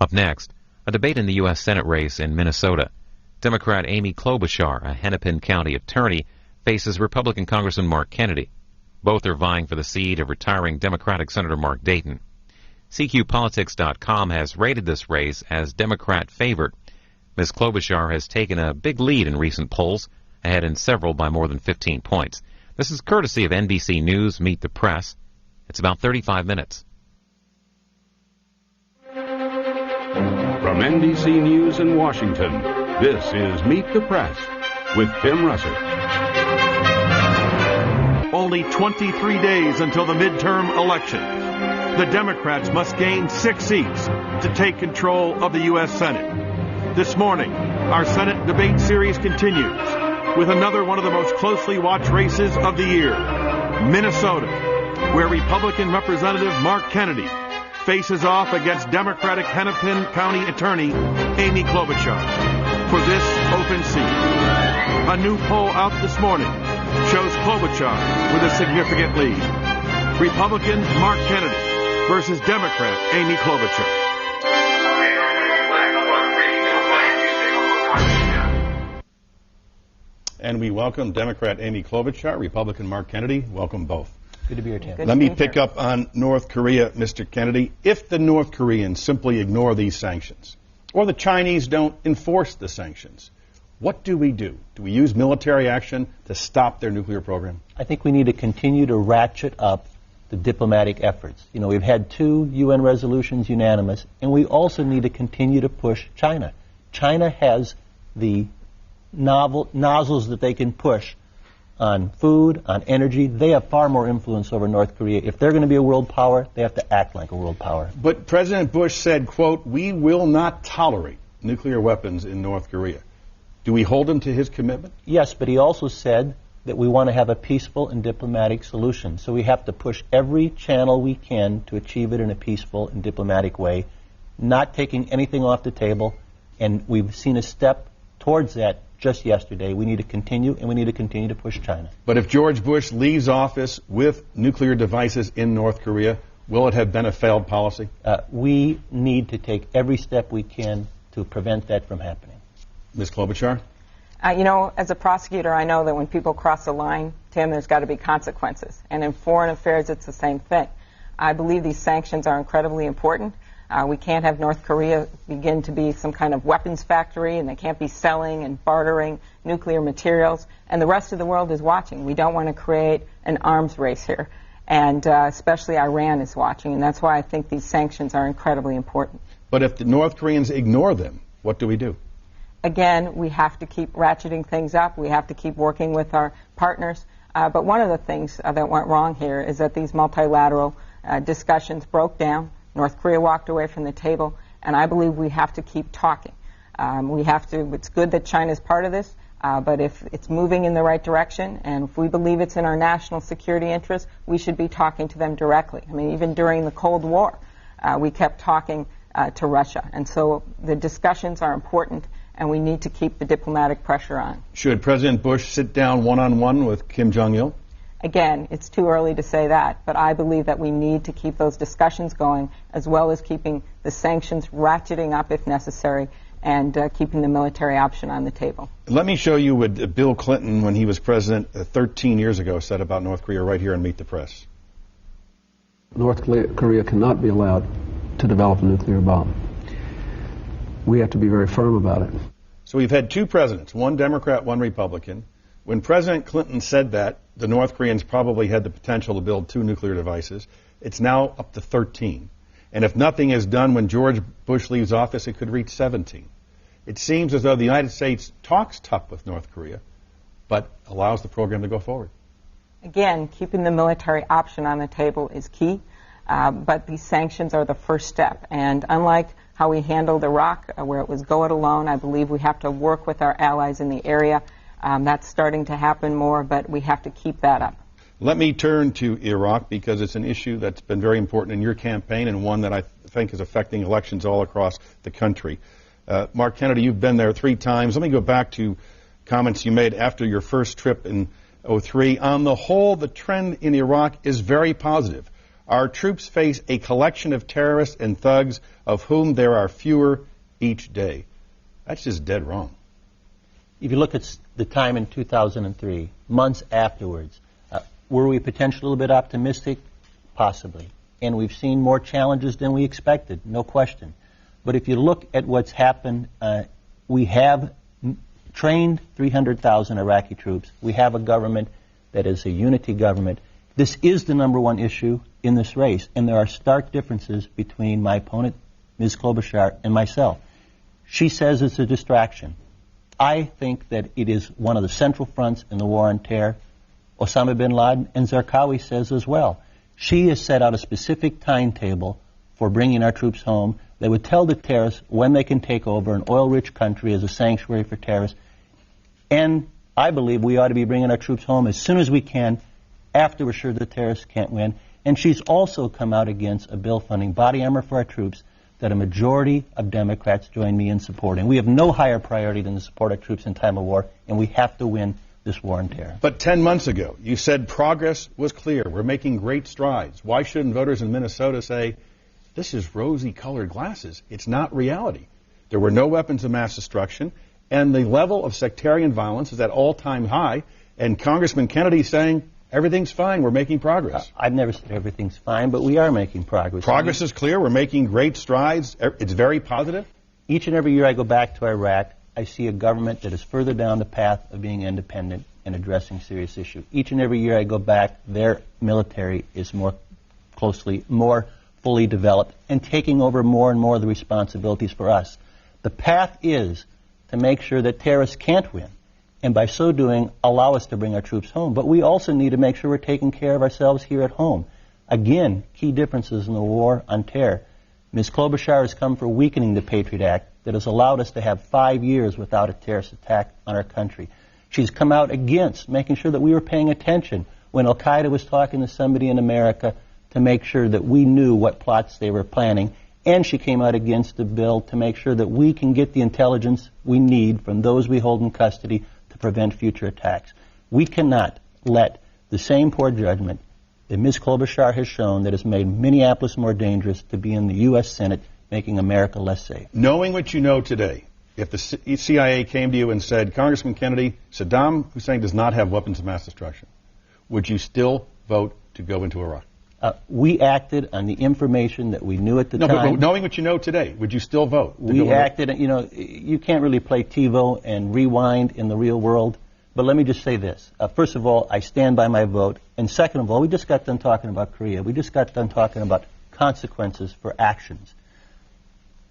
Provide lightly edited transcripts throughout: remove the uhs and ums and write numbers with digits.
Up next, a debate in the U.S. Senate race in Minnesota. Democrat Amy Klobuchar, a Hennepin County attorney, faces Republican Congressman Mark Kennedy. Both are vying for the seat of retiring Democratic Senator Mark Dayton. CQPolitics.com has rated this race as Democrat favored. Ms. Klobuchar has taken a big lead in recent polls, ahead in several by more than 15 points. This is courtesy of NBC News Meet the Press. It's about 35 minutes. From NBC News in Washington, this is Meet the Press with Tim Russert. Only 23 days until the midterm elections. The Democrats must gain 6 seats to take control of the U.S. Senate. This morning, our Senate debate series continues with another one of the most closely watched races of the year, Minnesota, where Republican Representative Mark Kennedy faces off against Democratic Hennepin County attorney Amy Klobuchar for this open seat. A new poll out this morning shows Klobuchar with a significant lead. Republican Mark Kennedy versus Democrat Amy Klobuchar. And we welcome Democrat Amy Klobuchar, Republican Mark Kennedy. Welcome both. Good to be here, Tim. Let me pick up on North Korea, Mr. Kennedy. If the North Koreans simply ignore these sanctions, or the Chinese don't enforce the sanctions, what do we do? Do we use military action to stop their nuclear program? I think we need to continue to ratchet up the diplomatic efforts. You know, we've had 2 UN resolutions unanimous, and we also need to continue to push China. China has the nozzles that they can push on food, on energy. They have far more influence over North Korea. If they're going to be a world power, they have to act like a world power. But President Bush said, quote, "We will not tolerate nuclear weapons in North Korea." Do we hold him to his commitment? Yes, but he also said that we want to have a peaceful and diplomatic solution. So we have to push every channel we can to achieve it in a peaceful and diplomatic way, not taking anything off the table. And we've seen a step towards that just yesterday. We need to continue, and we need to continue to push China. But if George Bush leaves office with nuclear devices in North Korea, will it have been a failed policy? We need to take every step we can to prevent that from happening. Ms. Klobuchar? You know, as a prosecutor, I know that when people cross the line, Tim, there's got to be consequences. And in foreign affairs, it's the same thing. I believe these sanctions are incredibly important. We can't have North Korea begin to be some kind of weapons factory, and they can't be selling and bartering nuclear materials. And the rest of the world is watching. We don't want to create an arms race here. And especially Iran is watching. And that's why I think these sanctions are incredibly important. But if the North Koreans ignore them, what do we do? Again, we have to keep ratcheting things up. We have to keep working with our partners. But one of the things that went wrong here is that these multilateral discussions broke down. North Korea walked away from the table, and I believe we have to keep talking. It's good that China's part of this, but if it's moving in the right direction, and if we believe it's in our national security interest, we should be talking to them directly. I mean, even during the Cold War, we kept talking to Russia. And so the discussions are important, and we need to keep the diplomatic pressure on. Should President Bush sit down one-on-one with Kim Jong-il? Again, it's too early to say that, but I believe that we need to keep those discussions going, as well as keeping the sanctions ratcheting up if necessary, and keeping the military option on the table. Let me show you what Bill Clinton, when he was president 13 years ago, said about North Korea right here on Meet the Press. North Korea cannot be allowed to develop a nuclear bomb. We have to be very firm about it. So we've had 2 presidents, one Democrat, one Republican. When President Clinton said that, the North Koreans probably had the potential to build 2 nuclear devices. It's now up to 13. And if nothing is done when George Bush leaves office, it could reach 17. It seems as though the United States talks tough with North Korea, but allows the program to go forward. Again, keeping the military option on the table is key, but these sanctions are the first step. And unlike how we handled Iraq, where it was go it alone, I believe we have to work with our allies in the area. That's starting to happen more, but we have to keep that up. Let me turn to Iraq, because it's an issue that's been very important in your campaign, and one that I think is affecting elections all across the country. Mark Kennedy, you've been there 3 times. Let me go back to comments you made after your first trip in '03. On the whole, the trend in Iraq is very positive. Our troops face a collection of terrorists and thugs of whom there are fewer each day. That's just dead wrong. If you look at the time in 2003, months afterwards, were we potentially a little bit optimistic? Possibly. And we've seen more challenges than we expected, no question. But if you look at what's happened, we have trained 300,000 Iraqi troops. We have a government that is a unity government. This is the number one issue in this race, and there are stark differences between my opponent, Ms. Klobuchar, and myself. She says it's a distraction. I think that it is one of the central fronts in the war on terror. Osama bin Laden and Zarqawi says as well. She has set out a specific timetable for bringing our troops home. They would tell the terrorists when they can take over an oil-rich country as a sanctuary for terrorists. And I believe we ought to be bringing our troops home as soon as we can, after we're sure the terrorists can't win. And she's also come out against a bill funding body armor for our troops that a majority of Democrats join me in supporting. We have no higher priority than to support our troops in time of war, and we have to win this war on terror. But 10 months ago, you said progress was clear. We're making great strides. Why shouldn't voters in Minnesota say, this is rosy-colored glasses? It's not reality. There were no weapons of mass destruction, and the level of sectarian violence is at all-time high, and Congressman Kennedy saying, everything's fine, we're making progress. I've never said everything's fine, but we are making progress. Progress is clear. We're making great strides. It's very positive. Each and every year I go back to Iraq, I see a government that is further down the path of being independent and addressing serious issues. Each and every year I go back, their military is more fully developed and taking over more and more of the responsibilities for us. The path is to make sure that terrorists can't win, and by so doing, allow us to bring our troops home. But we also need to make sure we're taking care of ourselves here at home. Again, key differences in the war on terror. Ms. Klobuchar has come for weakening the Patriot Act that has allowed us to have 5 years without a terrorist attack on our country. She's come out against making sure that we were paying attention when Al-Qaeda was talking to somebody in America to make sure that we knew what plots they were planning. And she came out against the bill to make sure that we can get the intelligence we need from those we hold in custody to prevent future attacks. We cannot let the same poor judgment that Ms. Klobuchar has shown that has made Minneapolis more dangerous to be in the U.S. Senate, making America less safe. Knowing what you know today, if the CIA came to you and said, Congressman Kennedy, Saddam Hussein does not have weapons of mass destruction, would you still vote to go into Iraq? We acted on the information that we knew at the time. No, but knowing what you know today, would you still vote? We acted, you can't really play TiVo and rewind in the real world. But let me just say this. First of all, I stand by my vote. And second of all, we just got done talking about Korea. We just got done talking about consequences for actions.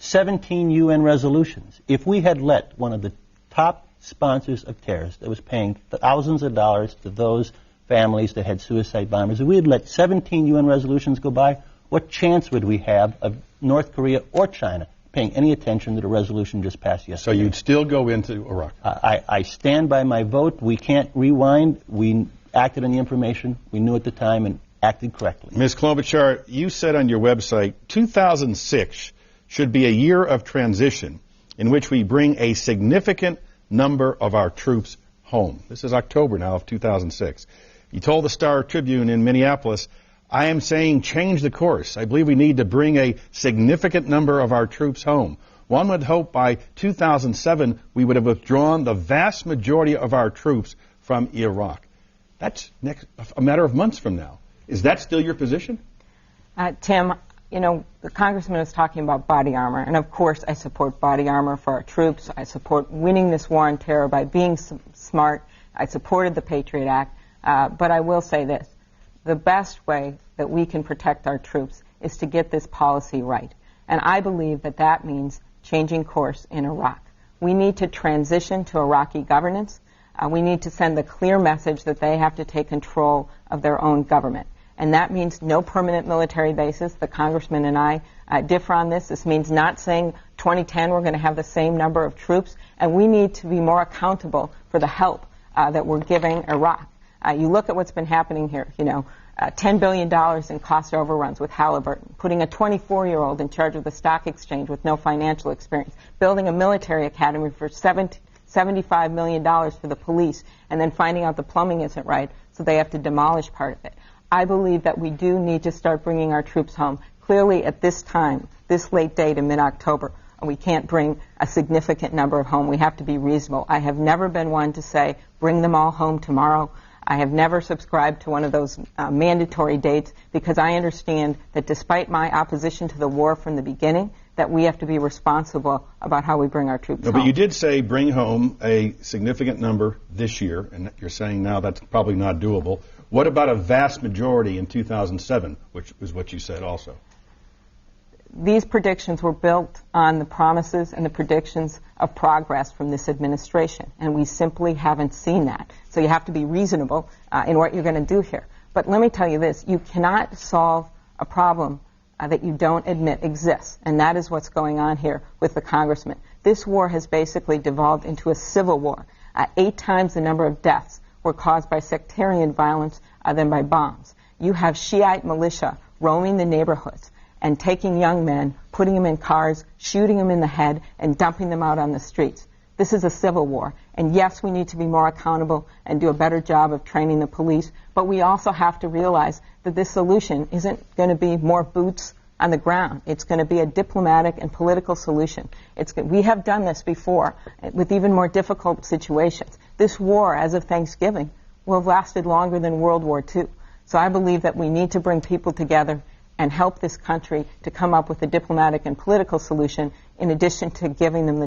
17 UN resolutions. If we had let one of the top sponsors of terrorists that was paying thousands of dollars to those families that had suicide bombers, if we had let 17 UN resolutions go by, what chance would we have of North Korea or China paying any attention to the resolution just passed yesterday? So you'd still go into Iraq? I stand by my vote. We can't rewind. We acted on the information we knew at the time and acted correctly. Ms. Klobuchar, you said on your website, 2006 should be a year of transition in which we bring a significant number of our troops home. This is October now of 2006. You told the Star Tribune in Minneapolis, I am saying change the course. I believe we need to bring a significant number of our troops home. One would hope by 2007 we would have withdrawn the vast majority of our troops from Iraq. That's a matter of months from now. Is that still your position? Tim, the congressman is talking about body armor, and of course I support body armor for our troops. I support winning this war on terror by being smart. I supported the Patriot Act. But I will say this. The best way that we can protect our troops is to get this policy right. And I believe that that means changing course in Iraq. We need to transition to Iraqi governance. We need to send the clear message that they have to take control of their own government. And that means no permanent military bases. The congressman and I differ on this. This means not saying 2010 we're going to have the same number of troops. And we need to be more accountable for the help that we're giving Iraq. You look at what's been happening here, $10 billion in cost overruns with Halliburton, putting a 24-year-old in charge of the stock exchange with no financial experience, building a military academy for $75 million for the police, and then finding out the plumbing isn't right, so they have to demolish part of it. I believe that we do need to start bringing our troops home. Clearly, at this time, this late date in mid-October, we can't bring a significant number of home. We have to be reasonable. I have never been one to say, bring them all home tomorrow. I have never subscribed to one of those mandatory dates because I understand that despite my opposition to the war from the beginning, that we have to be responsible about how we bring our troops home. But you did say bring home a significant number this year, and you're saying now that's probably not doable. What about a vast majority in 2007, which was what you said also? These predictions were built on the promises and the predictions of progress from this administration, and we simply haven't seen that. So you have to be reasonable in what you're going to do here. But let me tell you this, you cannot solve a problem that you don't admit exists, and that is what's going on here with the congressman. This war has basically devolved into a civil war. 8 times the number of deaths were caused by sectarian violence than by bombs. You have Shiite militia roaming the neighborhoods and taking young men, putting them in cars, shooting them in the head, and dumping them out on the streets. This is a civil war. And yes, we need to be more accountable and do a better job of training the police, but we also have to realize that this solution isn't going to be more boots on the ground. It's going to be a diplomatic and political solution. We have done this before with even more difficult situations. This war, as of Thanksgiving, will have lasted longer than World War II. So I believe that we need to bring people together and help this country to come up with a diplomatic and political solution in addition to giving them the